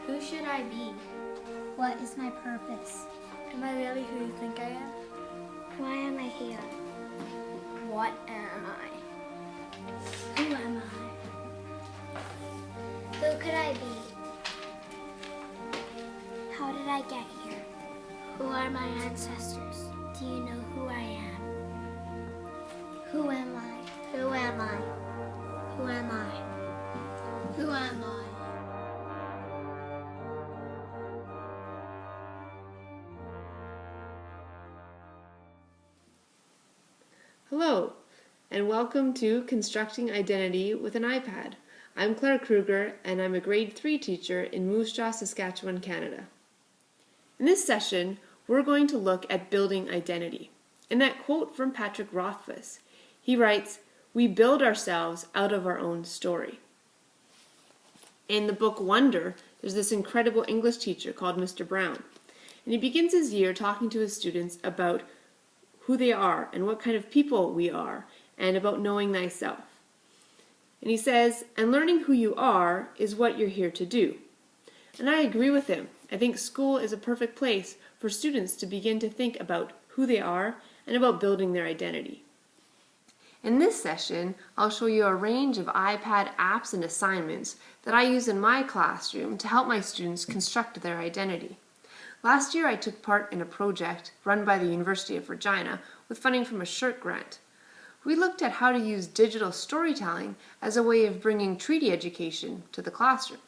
Who should I be? What is my purpose? Am I really who you think I am? Why am I here? What am I? Who am I? Who could I be? How did I get here? Who are my ancestors? Do you know who I am? Who am I? Who am I? Who am I? Who am I? Hello, and welcome to Constructing Identity with an iPad. I'm Claire Kruger, and I'm a grade 3 teacher in Moose Jaw, Saskatchewan, Canada. In this session, we're going to look at building identity. In that quote from Patrick Rothfuss, he writes, "We build ourselves out of our own story." In the book Wonder, there's this incredible English teacher called Mr. Brown, and he begins his year talking to his students about who they are and what kind of people we are, and about knowing thyself. And he says, and learning who you are is what you're here to do. And I agree with him. I think school is a perfect place for students to begin to think about who they are and about building their identity. In this session, I'll show you a range of iPad apps and assignments that I use in my classroom to help my students construct their identity. Last year I took part in a project run by the University of Regina with funding from a SSHRC grant. We looked at how to use digital storytelling as a way of bringing treaty education to the classroom.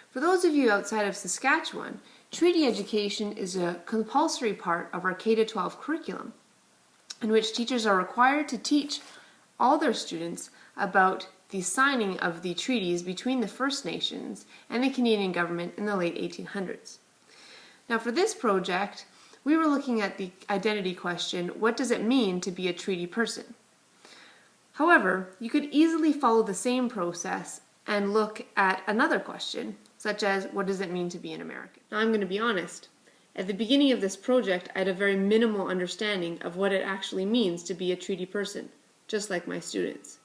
For those of you outside of Saskatchewan, treaty education is a compulsory part of our K-12 curriculum, in which teachers are required to teach all their students about the signing of the treaties between the First Nations and the Canadian government in the late 1800s. Now for this project, we were looking at the identity question, what does it mean to be a treaty person? However, you could easily follow the same process and look at another question, such as what does it mean to be an American? Now I'm going to be honest, at the beginning of this project I had a very minimal understanding of what it actually means to be a treaty person, just like my students.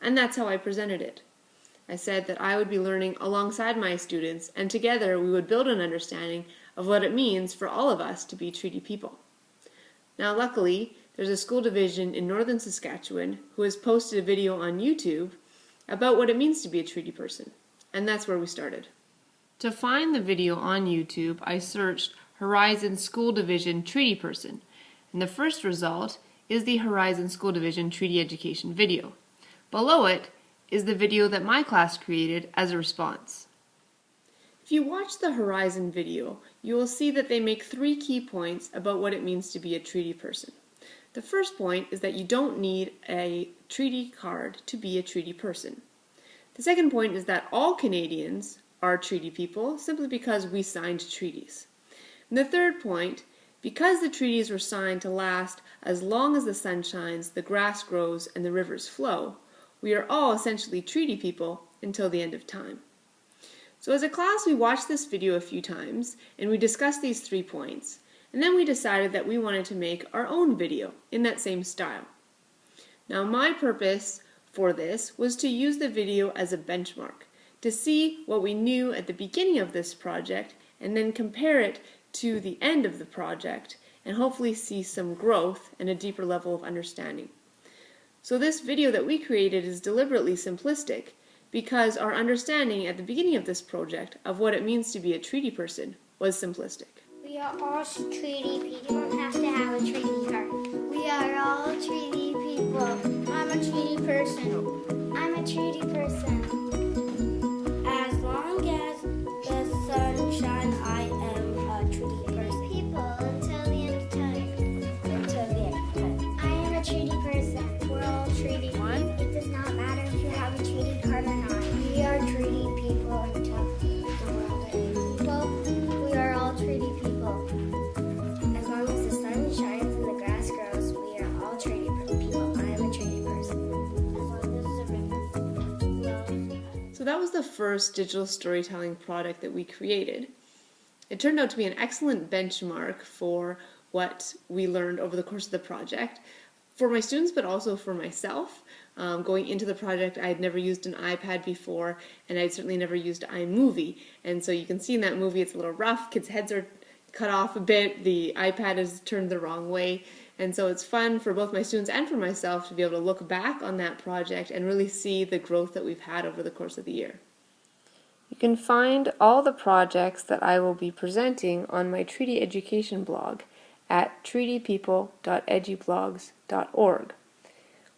And that's how I presented it. I said that I would be learning alongside my students, and together we would build an understanding of what it means for all of us to be treaty people. Now luckily, there's a school division in northern Saskatchewan who has posted a video on YouTube about what it means to be a treaty person, and that's where we started. To find the video on YouTube, I searched Horizon School Division Treaty Person, and the first result is the Horizon School Division Treaty Education video. Below it is the video that my class created as a response. If you watch the Horizon video, you will see that they make 3 key points about what it means to be a treaty person. The first point is that you don't need a treaty card to be a treaty person. The second point is that all Canadians are treaty people simply because we signed treaties. And the third point, because the treaties were signed to last as long as the sun shines, the grass grows, and the rivers flow, we are all essentially treaty people until the end of time. So as a class, we watched this video a few times, and we discussed these 3 points, and then we decided that we wanted to make our own video in that same style. Now my purpose for this was to use the video as a benchmark, to see what we knew at the beginning of this project, and then compare it to the end of the project, and hopefully see some growth and a deeper level of understanding. So this video that we created is deliberately simplistic because our understanding at the beginning of this project of what it means to be a treaty person was simplistic. We are all treaty people. You don't have to have a treaty card. We are all treaty people. I'm a treaty person. I'm a treaty person. As long as the sun shines, I am a treaty person. People until the end of time. Until the end of time. I am a treaty person. We're all treaty. It does not matter if you have a treaty card or not. We are treaty people until the world ends. People, we are all treaty people. As long as the sun shines and the grass grows, we are all treaty people. I am a treaty person. As long as the river flows. So that was the first digital storytelling product that we created. It turned out to be an excellent benchmark for what we learned over the course of the project, for my students but also for myself. Going into the project, I had never used an iPad before, and I'd certainly never used iMovie. And so you can see in that movie it's a little rough. Kids' heads are cut off a bit. The iPad is turned the wrong way. And so it's fun for both my students and for myself to be able to look back on that project and really see the growth that we've had over the course of the year. You can find all the projects that I will be presenting on my Treaty Education blog at treatypeople.edublogs.org.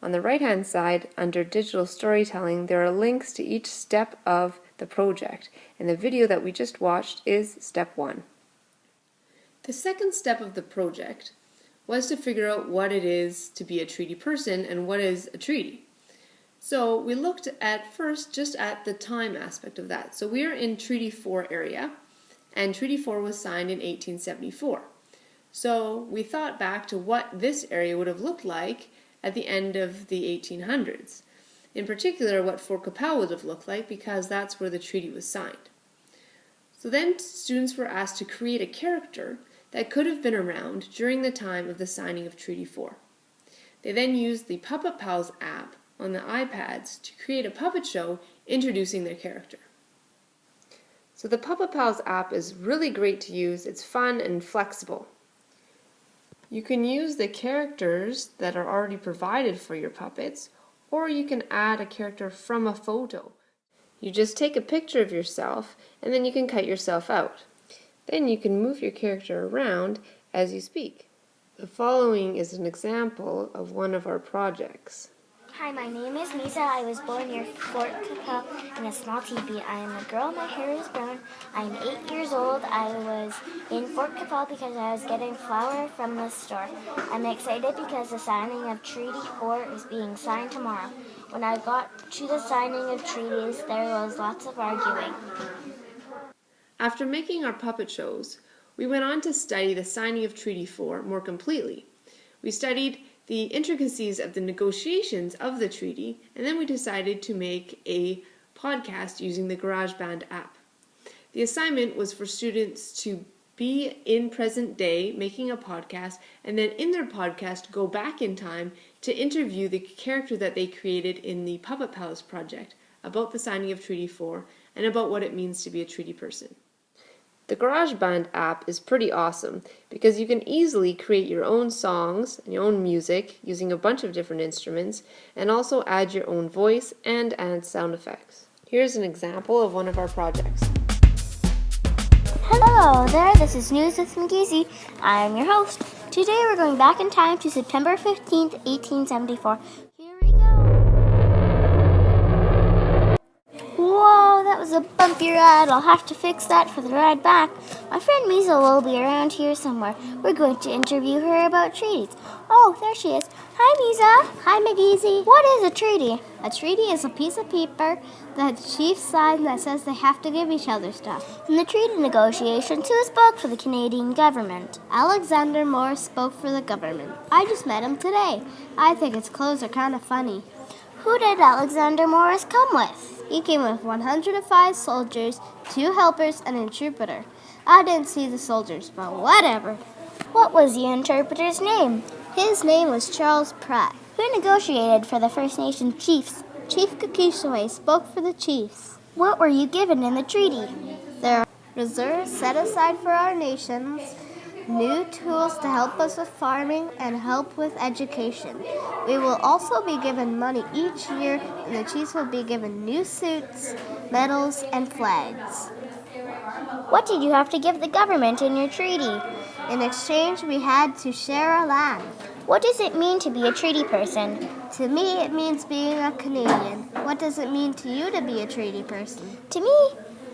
On the right-hand side, under Digital Storytelling, there are links to each step of the project, and the video that we just watched is step 1. The second step of the project was to figure out what it is to be a treaty person and what is a treaty. So we looked at first just at the time aspect of that. So we are in Treaty 4 area, and Treaty 4 was signed in 1874. So we thought back to what this area would have looked like at the end of the 1800s. In particular, what Fort Qu'Appelle would have looked like, because that's where the treaty was signed. So then students were asked to create a character that could have been around during the time of the signing of Treaty 4. They then used the Puppet Pals app on the iPads to create a puppet show introducing their character. So the Puppet Pals app is really great to use. It's fun and flexible. You can use the characters that are already provided for your puppets, or you can add a character from a photo. You just take a picture of yourself and then you can cut yourself out. Then you can move your character around as you speak. The following is an example of one of our projects. Hi, my name is Misa. I was born near Fort Qu'Appelle in a small teepee. I am a girl. My hair is brown. I am 8 years old. I was in Fort Qu'Appelle because I was getting flour from the store. I'm excited because the signing of Treaty 4 is being signed tomorrow. When I got to the signing of treaties, there was lots of arguing. After making our puppet shows, we went on to study the signing of Treaty 4 more completely. We studied the intricacies of the negotiations of the treaty, and then we decided to make a podcast using the GarageBand app. The assignment was for students to be in present day making a podcast, and then in their podcast go back in time to interview the character that they created in the Puppet Palace project about the signing of Treaty 4 and about what it means to be a treaty person. The GarageBand app is pretty awesome because you can easily create your own songs and your own music using a bunch of different instruments, and also add your own voice and add sound effects. Here's an example of one of our projects. Hello there, this is News with McGeezy. I'm your host. Today we're going back in time to September 15th, 1874. Here we go. Whoa, that was a bumpy ride. I'll have to fix that for the ride back. My friend Misa will be around here somewhere. We're going to interview her about treaties. Oh, there she is. Hi, Misa. Hi, McGeezy. What is a treaty? A treaty is a piece of paper that the chiefs sign that says they have to give each other stuff. In the treaty negotiations, who spoke for the Canadian government? Alexander Morris spoke for the government. I just met him today. I think his clothes are kind of funny. Who did Alexander Morris come with? He came with 105 soldiers, 2 helpers, and an interpreter. I didn't see the soldiers, but whatever. What was the interpreter's name? His name was Charles Pratt. Who negotiated for the First Nation chiefs? Chief Kakishawe spoke for the chiefs. What were you given in the treaty? There are reserves set aside for our nations, new tools to help us with farming, and help with education. We will also be given money each year, and the chiefs will be given new suits, medals, and flags. What did you have to give the government in your treaty? In exchange, we had to share our land. What does it mean to be a treaty person? To me, it means being a Canadian. What does it mean to you to be a treaty person? To me,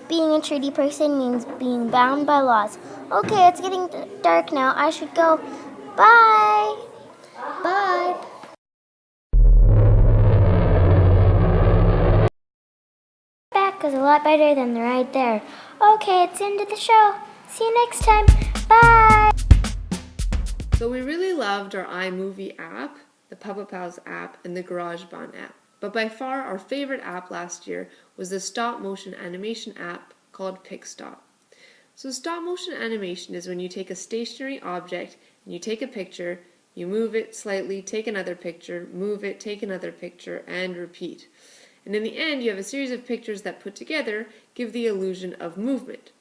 being a treaty person means being bound by laws. Okay, it's getting dark now. I should go. Bye. Bye. Back was a lot better than the ride there. Okay, it's the end of the show. See you next time. Bye. So we really loved our iMovie app, the Puppet Pals app, and the GarageBand app. But by far our favorite app last year was the stop motion animation app called PicStop. So stop motion animation is when you take a stationary object and you take a picture, You move it slightly, take another picture, move it, take another picture, and repeat. And in the end, you have a series of pictures that put together give the illusion of movement.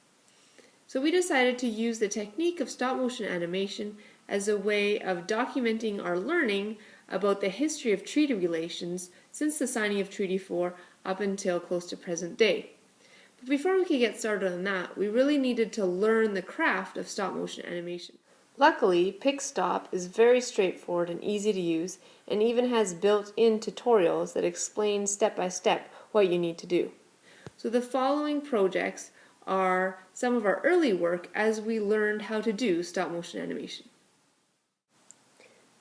So we decided to use the technique of stop motion animation as a way of documenting our learning about the history of treaty relations since the signing of Treaty 4 up until close to present day. But before we could get started on that, we really needed to learn the craft of stop motion animation. Luckily, PicStop is very straightforward and easy to use, and even has built-in tutorials that explain step by step what you need to do. So the following projects are some of our early work as we learned how to do stop motion animation.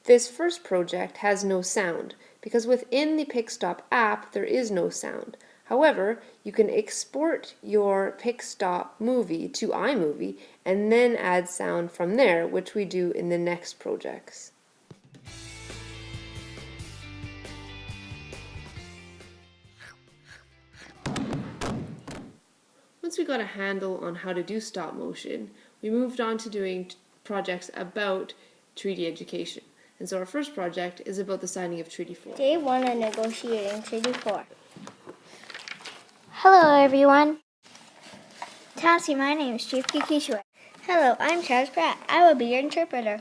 This first project has no sound because within the PicStop app there is no sound. However, you can export your PicStop movie to iMovie and then add sound from there, which we do in the next projects. Once we got a handle on how to do stop motion, we moved on to doing projects about treaty education. And so our first project is about the signing of Treaty 4. Day 1 of negotiating Treaty 4. Hello, everyone. Tassie, my name is Chief Kikishua. Hello, I'm Charles Pratt. I will be your interpreter.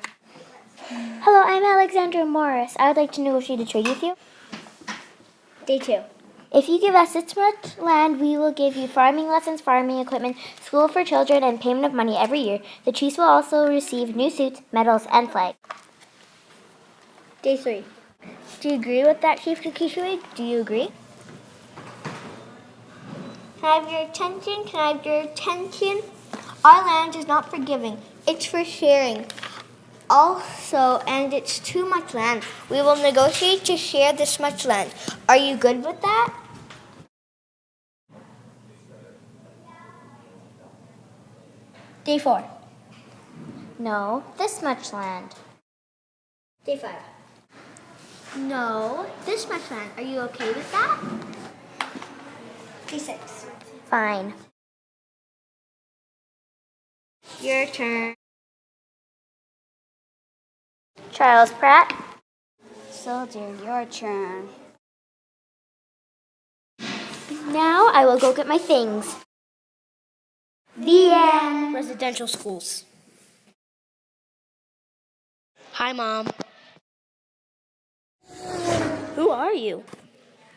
Hello, I'm Alexandra Morris. I would like to negotiate a treaty with you. Day 2. If you give us this much land, we will give you farming lessons, farming equipment, school for children, and payment of money every year. The chiefs will also receive new suits, medals, and flag. Day 3. Do you agree with that, Chief Kikishua? Do you agree? Can I have your attention? Can I have your attention? Our land is not for giving. It's for sharing. Also, and it's too much land. We will negotiate to share this much land. Are you good with that? Day 4. No, this much land. Day 5. No, this much land. Are you okay with that? Day 6. Fine. Your turn. Charles Pratt. Soldier, your turn. Now I will go get my things. The end. Residential schools. Hi, Mom. Who are you?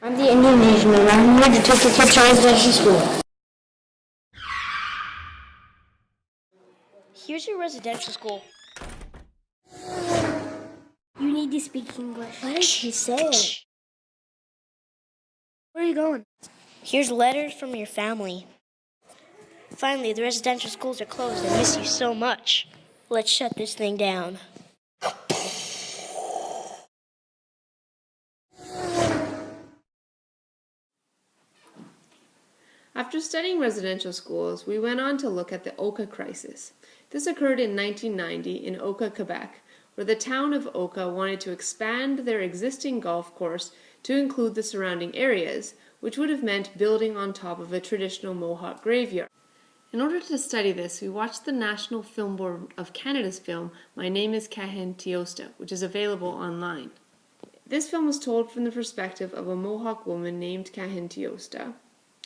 I'm the Indian Asian and I'm here to take your kid to residential school. Here's your residential school. You need to speak English. What did she say? Where are you going? Here's letters from your family. Finally, the residential schools are closed. I miss you so much. Let's shut this thing down. After studying residential schools, we went on to look at the Oka crisis. This occurred in 1990 in Oka, Quebec, where the town of Oka wanted to expand their existing golf course to include the surrounding areas, which would have meant building on top of a traditional Mohawk graveyard. In order to study this, we watched the National Film Board of Canada's film, My Name is Kahen Tiosta, which is available online. This film was told from the perspective of a Mohawk woman named Kahen Tiosta,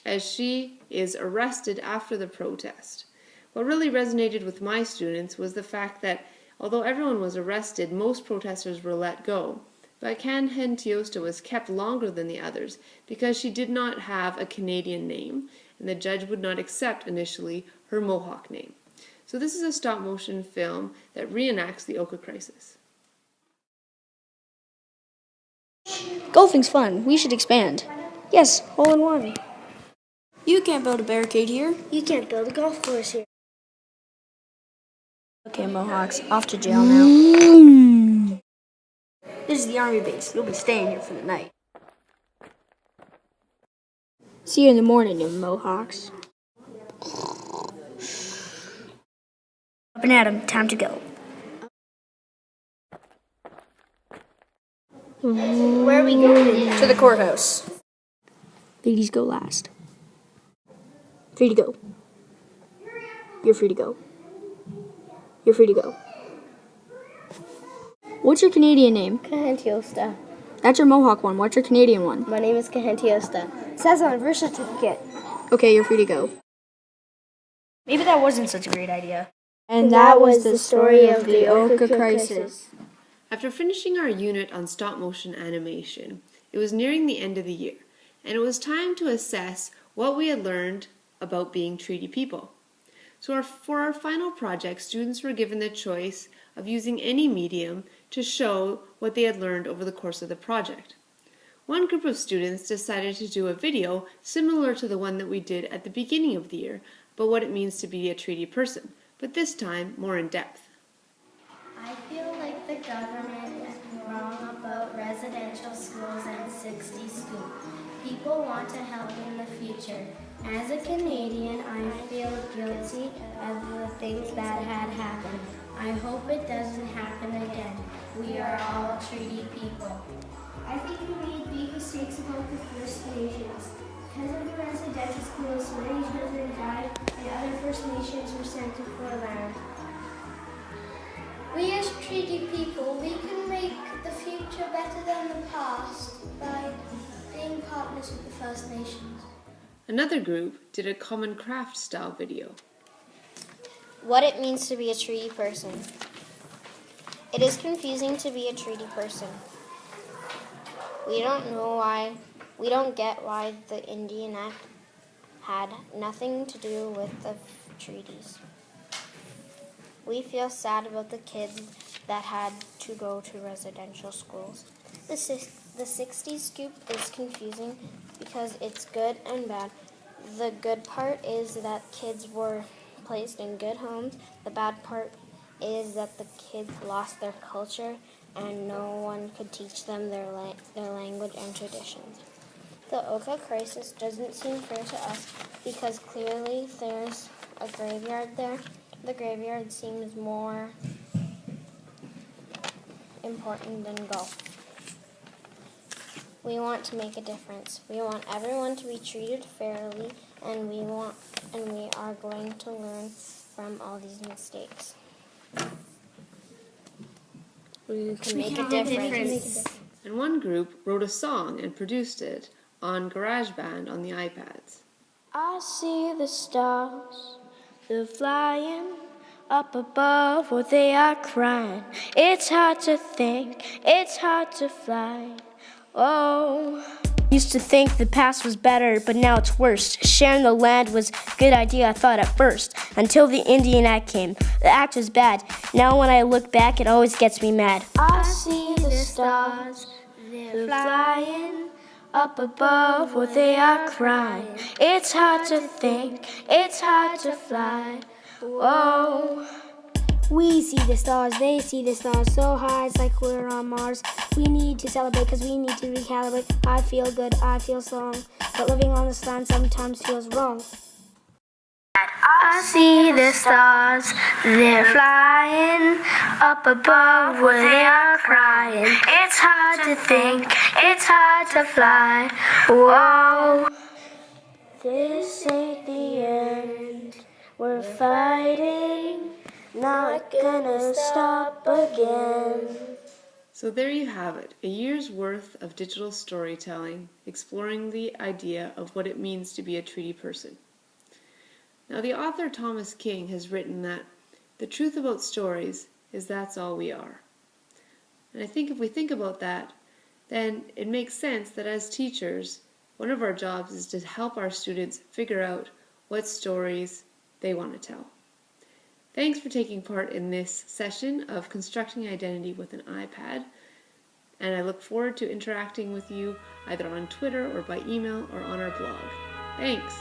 as she is arrested after the protest. What really resonated with my students was the fact that although everyone was arrested, most protesters were let go. But Kahen Tiosta was kept longer than the others because she did not have a Canadian name, and the judge would not accept initially her Mohawk name. So this is a stop-motion film that reenacts the Oka crisis. Golfing's fun. We should expand. Yes, hole in one. You can't build a barricade here. You can't build a golf course here. Okay, Mohawks, off to jail now. This is the army base. You'll be staying here for the night. See you in the morning, you Mohawks. Up and at 'em. Time to go. Where are we going? To the courthouse. Ladies go last. Free to go. You're free to go. You're free to go. What's your Canadian name? Kahentiosta. That's your Mohawk one. What's your Canadian one? My name is Kahentiosta. Says on birth certificate. Okay, you're free to go. Maybe that wasn't such a great idea. And that was the story of the Oka crisis. After finishing our unit on stop-motion animation, it was nearing the end of the year, and it was time to assess what we had learned about being treaty people. So for our final project, students were given the choice of using any medium to show what they had learned over the course of the project. One group of students decided to do a video similar to the one that we did at the beginning of the year about what it means to be a treaty person, but this time more in depth. I feel like the government is wrong about residential schools and 60 school. People want to help in the future. As a Canadian, I feel guilty of the things that had happened. I hope it doesn't happen again. We are all treaty people. I think we made big mistakes about the First Nations. Because of the residential schools, many children died and other First Nations were sent to poor land. We as treaty people, we can make the future better than the past by being partners with the First Nations. Another group did a common craft style video. What it means to be a treaty person. It is confusing to be a treaty person. We don't get why the Indian Act had nothing to do with the treaties. We feel sad about the kids that had to go to residential schools. The 60s scoop is confusing because it's good and bad. The good part is that kids were placed in good homes. The bad part is that the kids lost their culture and no one could teach them their language and traditions. The Oka crisis doesn't seem fair to us because clearly there's a graveyard there. The graveyard seems more important than golf. We want to make a difference. We want everyone to be treated fairly, and we are going to learn from all these mistakes. We can make a difference. And one group wrote a song and produced it on GarageBand on the iPads. I see the stars, they're flying up above, or they are crying. It's hard to think, it's hard to fly. Oh, used to think the past was better, but now it's worse. Sharing the land was a good idea, I thought at first, until the Indian Act came. The act was bad. Now when I look back, it always gets me mad. I see the stars, they're flying up above, or they are crying. It's hard to think, it's hard to fly. Whoa. We see the stars, they see the stars so high, it's like we're on Mars. We need to celebrate because we need to recalibrate. I feel good, I feel strong, but living on this land sometimes feels wrong. I see the stars, they're flying up above, where they are crying. It's hard to think, it's hard to fly. Whoa. This ain't the end, we're fighting, not gonna stop again. So there you have it, a year's worth of digital storytelling exploring the idea of what it means to be a treaty person. Now the author Thomas King has written that the truth about stories is that's all we are. And I think if we think about that, then it makes sense that as teachers, one of our jobs is to help our students figure out what stories they want to tell. Thanks for taking part in this session of Constructing Identity with an iPad, and I look forward to interacting with you either on Twitter or by email or on our blog. Thanks!